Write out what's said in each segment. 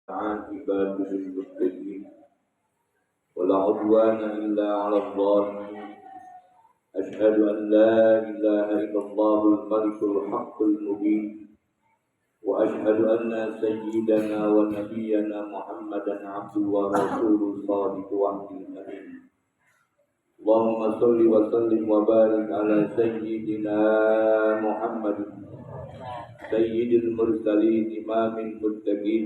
عاقبة للمتقين ولا عدوان إلا على الظالمين. أشهد أن لا إله إلا الله الملك الحق المبين، وأشهد أن سيدنا ونبينا محمدا عبده ورسوله الصادق وعد الأمين. اللهم صل وسلم وبارك على سيدنا محمد سيد المرسلين إمام المتقين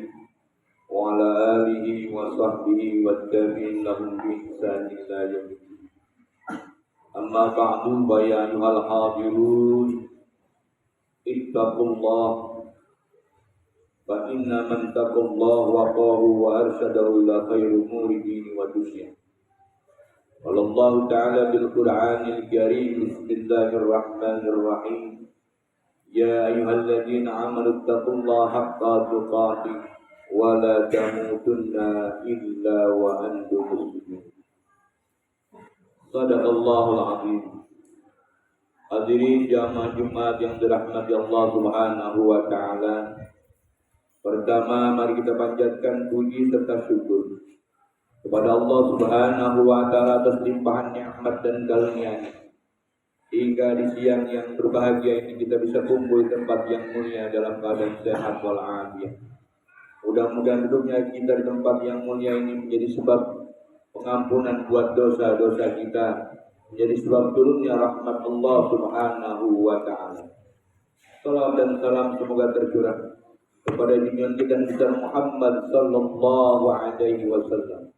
وعلى آله وصحبه والتابعين لهم بإحسان إلى يوم الدين. أما بعد فيا أيها الحاضرون اتقوا الله، فإن من اتقى الله وقاه وأرشده إلى خير أمور دين ودنيا. قال الله تعالى بالقرآن الكريم: بسم الله الرحمن الرحيم. يا أيها الذين آمنوا اتقوا الله حق تقاته ولا تموتن إلا وأنتم مسلمون. Sadaqallahul azim. Hadirin jamaah Jumat yang dirahmati Allah Subhanahu wa taala. Pertama, mari kita panjatkan puji serta syukur kepada Allah Subhanahu wa taala atas limpahan nikmat dan karunia-Nya. Hingga di siang yang berbahagia ini kita bisa kumpul di tempat yang mulia dalam keadaan sehat walafiat. Mudah-mudahan hidupnya kita di tempat yang mulia ini menjadi sebab pengampunan buat dosa-dosa kita, menjadi sebab turunnya rahmat Allah Subhanahu wa taala. Salam dan salam semoga tercurah kepada junjungan kita besar Muhammad sallallahu alaihi wasallam.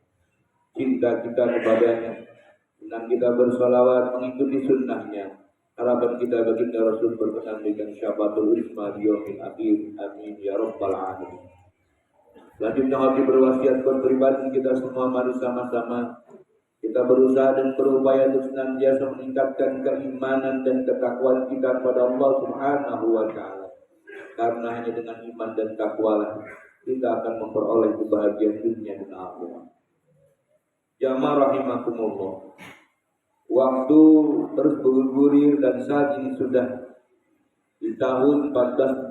Cinta kita kepadanya, senang kita bersalawat mengikuti sunnahnya. Harapan kita baginda Rasul berkenan dengan syafaatul uzma di yaumil akhir. Amin ya rabbal alamin. Selanjutnya hati berwasiat buat pribadi kita semua, mari sama-sama kita berusaha dan berupaya untuk senantiasa meningkatkan keimanan dan ketakwaan kita kepada Allah Subhanahu wa taala. Karena hanya dengan iman dan takwa kita akan memperoleh kebahagiaan dunia dan akhirat. Jamaah rahimakumullah. Waktu terus bergulir dan saat ini sudah di tahun 1447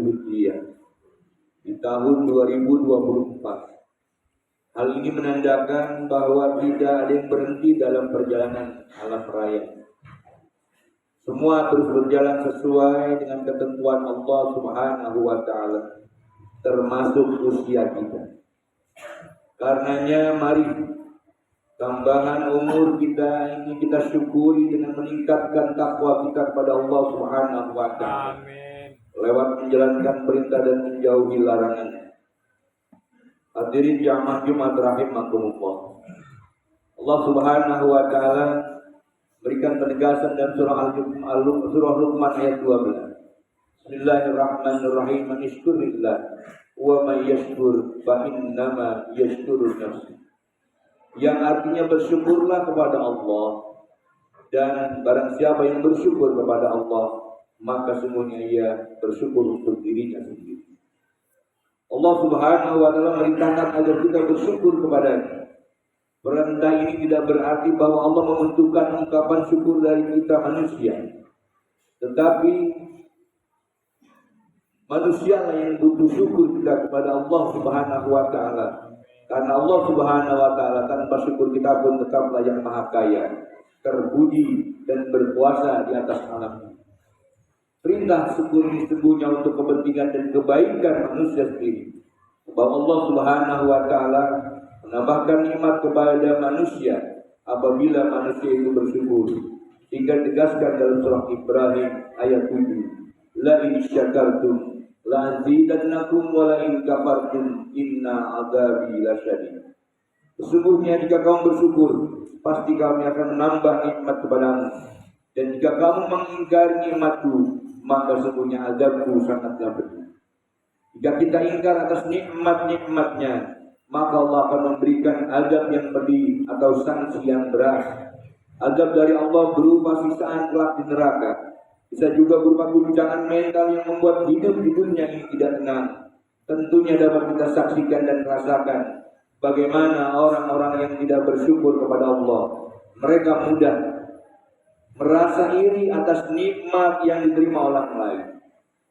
Hijriah. Di tahun 2024. Hal ini menandakan bahwa tidak ada yang berhenti dalam perjalanan alam raya. Semua terus berjalan sesuai dengan ketentuan Allah Subhanahu wa taala, termasuk usia kita. Karenanya mari tambahan umur kita ini kita syukuri dengan meningkatkan takwa kita kepada Allah Subhanahu wa taala. Amin. Lewat menjalankan perintah dan menjauhi larangan. Hadirin jamaah Jumat rahimakumullah. Allah Subhanahu wa taala berikan penegasan dalam surah Luqman ayat 12. Bismillahirrahmanirrahim. Manishkurillah wa may yashkur fa innama yashkuru nafsi. Yang artinya bersyukurlah kepada Allah, dan barang siapa yang bersyukur kepada Allah maka semuanya ia bersyukur untuk dirinya sendiri. Allah Subhanahu wa taala merintahkan agar kita bersyukur kepadanya. Perintah ini tidak berarti bahwa Allah membutuhkan ungkapan syukur dari kita manusia. Tetapi manusialah yang butuh syukur kita kepada Allah Subhanahu wa taala. Karena Allah Subhanahu wa taala tanpa syukur kita pun tetaplah yang maha kaya, terpuji dan berkuasa di atas alam. Perintah syukur ini sesungguhnya untuk kepentingan dan kebaikan manusia sendiri. Bahwa Allah Subhanahu wa taala menambahkan nikmat kepada manusia apabila manusia itu bersyukur. Hingga tegaskan dalam surah Ibrahim ayat 7. La in syakartum la azidannakum wa la in kafartum inna adzabi lasyadid. Sesungguhnya jika kamu bersyukur, pasti kami akan menambah nikmat kepadamu. Dan jika kamu mengingkari nikmatku, maka sesungguhnya azabku sangatlah pedih. Jika kita ingkar atas nikmat-nikmatnya, maka Allah akan memberikan azab yang pedih atau sanksi yang berat. Azab dari Allah berupa siksaan kelak di neraka. Bisa juga berupa guncangan mental yang membuat hidup di dunia ini tidak tenang. Tentunya dapat kita saksikan dan rasakan bagaimana orang-orang yang tidak bersyukur kepada Allah. Mereka mudah merasa iri atas nikmat yang diterima orang lain,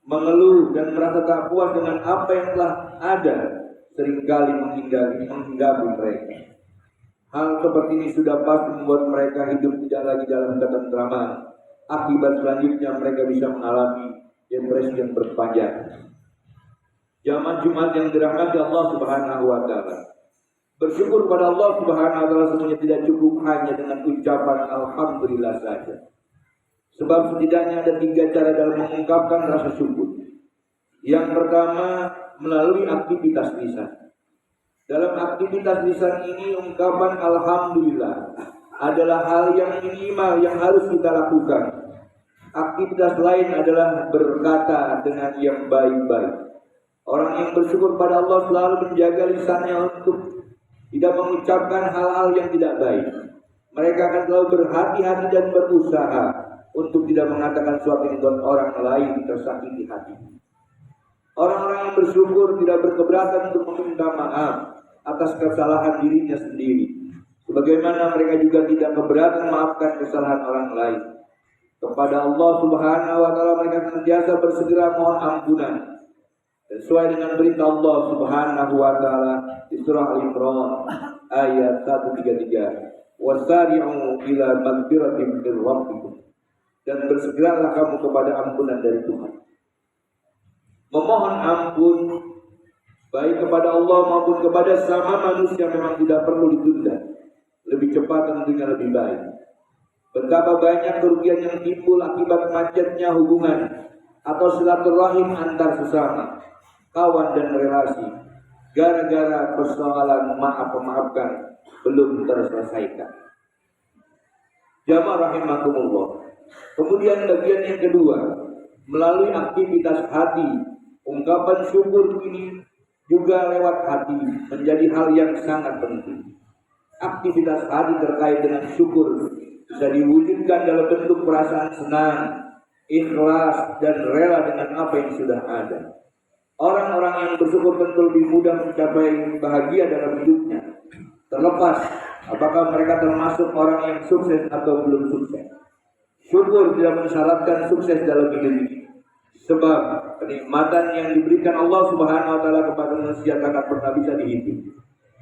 mengeluh dan merasa tak puas dengan apa yang telah ada, seringkali menghinggapi mereka. Hal seperti ini sudah pasti membuat mereka hidup tidak lagi dalam ketentraman. Akibat selanjutnya mereka bisa mengalami depresi yang berpanjang. Jamaah Jumat yang dirahmati Allah Subhanahu wa taala. Bersyukur pada Allah Subhanahu wa taala semuanya tidak cukup hanya dengan ucapan alhamdulillah saja. Sebab setidaknya ada 3 cara dalam mengungkapkan rasa syukur. Yang pertama, melalui aktivitas lisan. Dalam aktivitas lisan ini, ungkapan alhamdulillah adalah hal yang minimal yang harus kita lakukan. Aktivitas lain adalah berkata dengan yang baik-baik. Orang yang bersyukur pada Allah selalu menjaga lisannya untuk tidak mengucapkan hal-hal yang tidak baik. Mereka akan selalu berhati-hati dan berusaha untuk tidak mengatakan sesuatu yang membuat orang lain tersakiti hati. Orang-orang yang bersyukur tidak berkeberatan untuk meminta maaf atas kesalahan dirinya sendiri. Sebagaimana mereka juga tidak keberatan memaafkan kesalahan orang lain. Kepada Allah Subhanahu wa taala mereka senantiasa bersegera mohon ampunan. Sesuai dengan perintah Allah Subhanahu wa taala di surah Al-Imran ayat 133. Wasari'u ila maghfiratin min rabbikum. Dan bersegeralah kamu kepada ampunan dari Tuhan. Memohon ampun baik kepada Allah maupun kepada sama manusia memang tidak perlu ditunda. Lebih cepat tentunya lebih baik. Betapa banyak kerugian yang timbul akibat macetnya hubungan atau silaturahim antar sesama, kawan dan relasi, gara-gara persoalan maaf-memaafkan belum terselesaikan. Jamaah rahimakumullah. Kemudian bagian yang kedua, melalui aktivitas hati. Ungkapan syukur ini juga lewat hati menjadi hal yang sangat penting. Aktivitas hati terkait dengan syukur bisa diwujudkan dalam bentuk perasaan senang, ikhlas, dan rela dengan apa yang sudah ada. Orang-orang yang bersyukur tentu lebih mudah mencapai bahagia dalam hidupnya, terlepas apakah mereka termasuk orang yang sukses atau belum sukses. Syukur tidak mensyaratkan sukses dalam hidup ini. Sebab kenikmatan yang diberikan Allah Subhanahu wa taala kepada manusia takkan pernah bisa dihitung.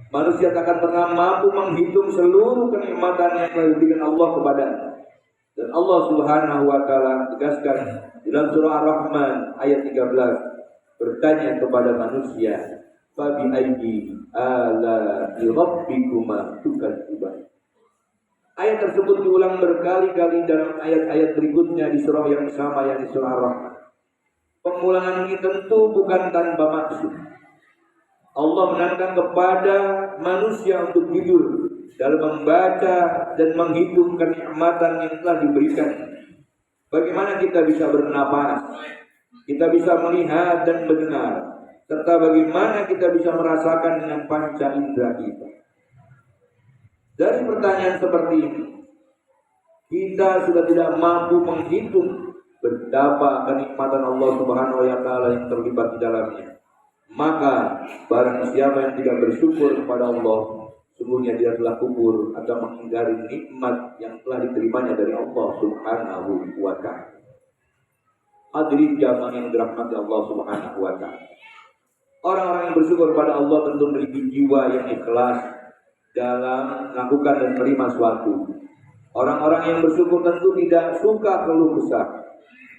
Manusia takkan pernah mampu menghitung seluruh kenikmatan yang telah diberikan Allah kepadanya. Dan Allah Subhanahu wa taala tegaskan dalam surah Ar-Rahman ayat 13 bertanya kepada manusia, "Fa bi ayyi ala'i rabbikuma tukadziban?" Ayat tersebut diulang berkali-kali dalam ayat-ayat berikutnya di surah yang sama, yakni surah Ar-Rahman. Pengulangan ini tentu bukan tanpa maksud. Allah menantang kepada manusia untuk jujur dalam membaca dan menghitung kenikmatan yang telah diberikan. Bagaimana kita bisa bernapas, kita bisa melihat dan mendengar, serta bagaimana kita bisa merasakan dengan panca indera kita. Dari pertanyaan seperti ini, kita sudah tidak mampu menghitung betapa kenikmatan Allah Subhanahu wa taala yang terlibat di dalamnya. Maka barang siapa yang tidak bersyukur kepada Allah, sungguhnya dia telah kubur atau menghindari nikmat yang telah diterimanya dari Allah Subhanahu wa taala. Hadirin jamaah yang dirahmati Allah Subhanahu wa taala. Orang-orang yang bersyukur kepada Allah tentu memiliki jiwa yang ikhlas dalam melakukan dan menerima suatu. Orang-orang yang bersyukur tentu tidak suka keluh kesah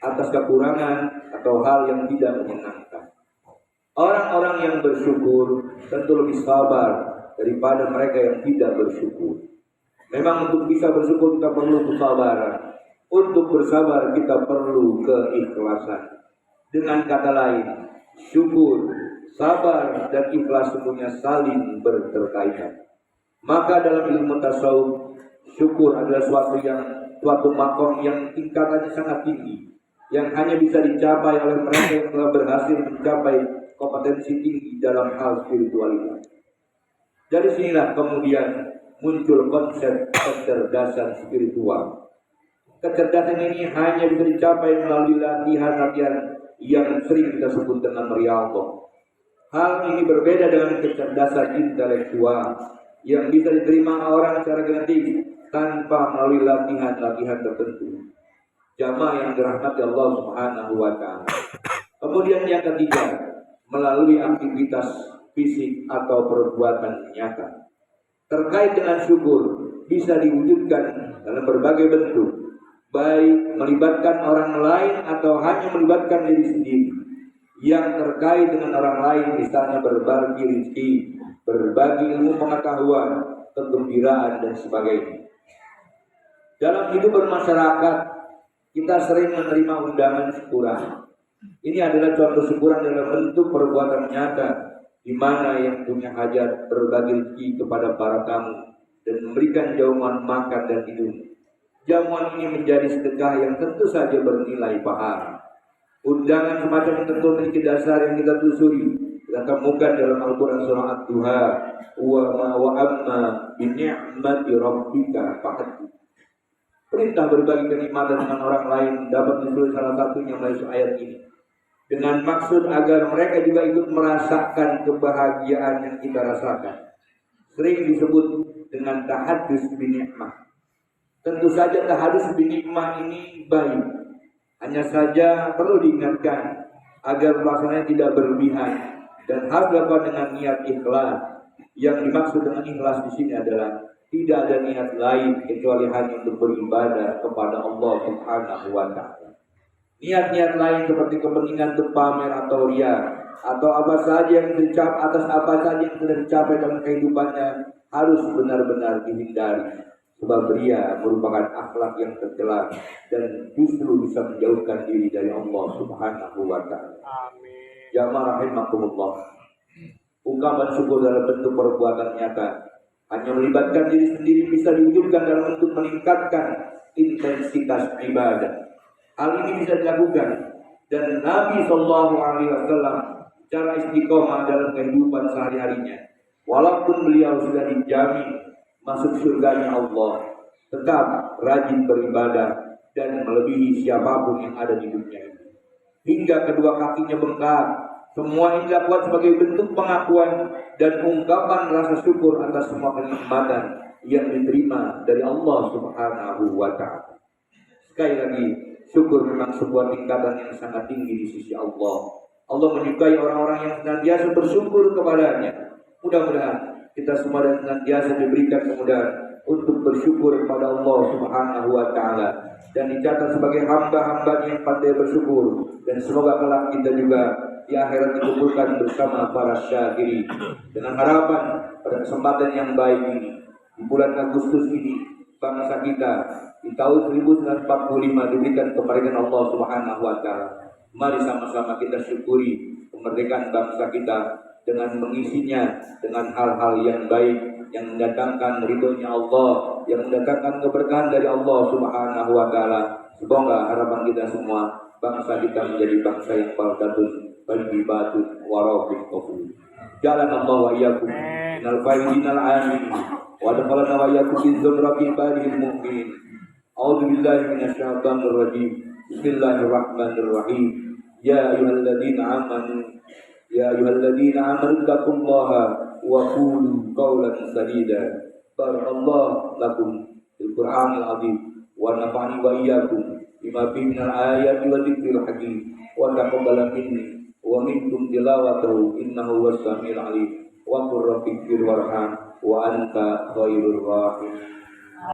atas kekurangan atau hal yang tidak menyenangkan. Orang-orang yang bersyukur tentu lebih sabar daripada mereka yang tidak bersyukur. Memang untuk bisa bersyukur kita perlu kesabaran. Untuk bersabar kita perlu keikhlasan. Dengan kata lain, syukur, sabar, dan ikhlas semuanya saling berterkaitan. Maka dalam ilmu tasawuf, syukur adalah suatu makom yang tingkatannya sangat tinggi, yang hanya bisa dicapai oleh mereka yang telah berhasil mencapai kompetensi tinggi dalam hal spiritualitas. Dari sinilah kemudian muncul konsep kecerdasan spiritual. Kecerdasan ini hanya bisa dicapai melalui latihan-latihan yang sering kita sebut dengan riyadhah. Hal ini berbeda dengan kecerdasan intelektual yang bisa diterima orang secara genetik tanpa melalui latihan-latihan tertentu. Jamaah yang dirahmati Allah Subhanahu wa taala. Kemudian yang ketiga, melalui aktivitas fisik atau perbuatan nyata. Terkait dengan syukur bisa diwujudkan dalam berbagai bentuk, baik melibatkan orang lain atau hanya melibatkan diri sendiri. Yang terkait dengan orang lain misalnya berbagi rezeki, berbagi ilmu pengetahuan, kegembiraan dan sebagainya. Dalam hidup bermasyarakat kita sering menerima undangan syukuran. Ini adalah contoh syukuran dalam bentuk perbuatan nyata, di mana yang punya hajat berbagi rezeki kepada para tamu dan memberikan jamuan makan dan minum. Jamuan ini menjadi sedekah yang tentu saja bernilai pahala. Undangan semacam ini tentu memiliki dasar yang kita telusuri. Kita temukan dalam Al-Quran surah Ad-Duha, wa amma bi ni'mati rabbika fahadits. Perintah berbagi kenikmatan dengan orang lain dapat ditulis salah satunya melalui ayat ini, dengan maksud agar mereka juga ikut merasakan kebahagiaan yang kita rasakan. Sering disebut dengan tahadus bi ni'mah. Tentu saja tahadus bi ni'mah ini baik. Hanya saja perlu diingatkan agar pelaksananya tidak berlebihan dan harus dilakukan dengan niat ikhlas. Yang dimaksud dengan ikhlas di sini adalah tidak ada niat lain kecuali hanya untuk beribadah kepada Allah Subhanahu wa taala. Niat-niat lain seperti kepentingan untuk pamer atau riya atau apa saja yang dicapai atas apa saja yang sudah dicapai dalam kehidupannya harus benar-benar dihindari. Sebab riya merupakan akhlak yang tercela dan justru bisa menjauhkan diri dari Allah Subhanahu wa taala. Amin. Jamaah rahimakumullah. Ungkapan syukur dalam bentuk perbuatan nyata hanya melibatkan diri sendiri bisa diwujudkan dalam bentuk meningkatkan intensitas ibadah. Hal ini bisa dilakukan dan Nabi Shallallahu Alaihi Wasallam cara istiqomah dalam kehidupan sehari-harinya. Walaupun beliau sudah dijamin masuk surganya Allah, tetap rajin beribadah dan melebihi siapapun yang ada di dunia ini. Hingga kedua kakinya bengkak. Semua ini dilakukan sebagai bentuk pengakuan dan ungkapan rasa syukur atas semua kenikmatan yang diterima dari Allah Subhanahu wa taala. Sekali lagi, syukur memang sebuah tingkatan yang sangat tinggi di sisi Allah. Allah menyukai orang-orang yang senantiasa bersyukur kepadanya. Mudah-mudahan kita semua dan senantiasa diberikan kemudahan untuk bersyukur kepada Allah Subhanahu wa taala dan dicatat sebagai hamba-hamba yang pandai bersyukur, dan semoga kelak kita juga di akhirat dikumpulkan bersama para syakirin. Dengan harapan pada kesempatan yang baik ini di bulan Agustus ini, bangsa kita di tahun 1945 diberikan kemerdekaan Allah Subhanahu wa taala. Mari sama-sama kita syukuri kemerdekaan bangsa kita dengan mengisinya dengan hal-hal yang baik yang mendatangkan ridhonya Allah, yang mendatangkan keberkahan dari Allah Subhanahu wa taala. Semoga harapan kita semua, bangsa kita menjadi bangsa yang baldatun baibatun warabun qabul. Jalan Allah wa iyyakum minal faizin al amin wa dakhalna wa iyyakum fi zumrati ibadil mu'minin. A'udzu billahi minasyaitonir rajim. Bismillahirrahmanirrahim. Ya ayyuhalladzina amanu taqullaha wa qulu qawlan sadida. Barakallahu lakum fil Qur'anil azim wa nafa'ani wa iyyakum bima fihi minal ayati wa dzikril hakim wa taqabbal minni wa minkum tilawatahu innahu was samiul alim wa qur rabbighfir warham wa anta khairur rahimin.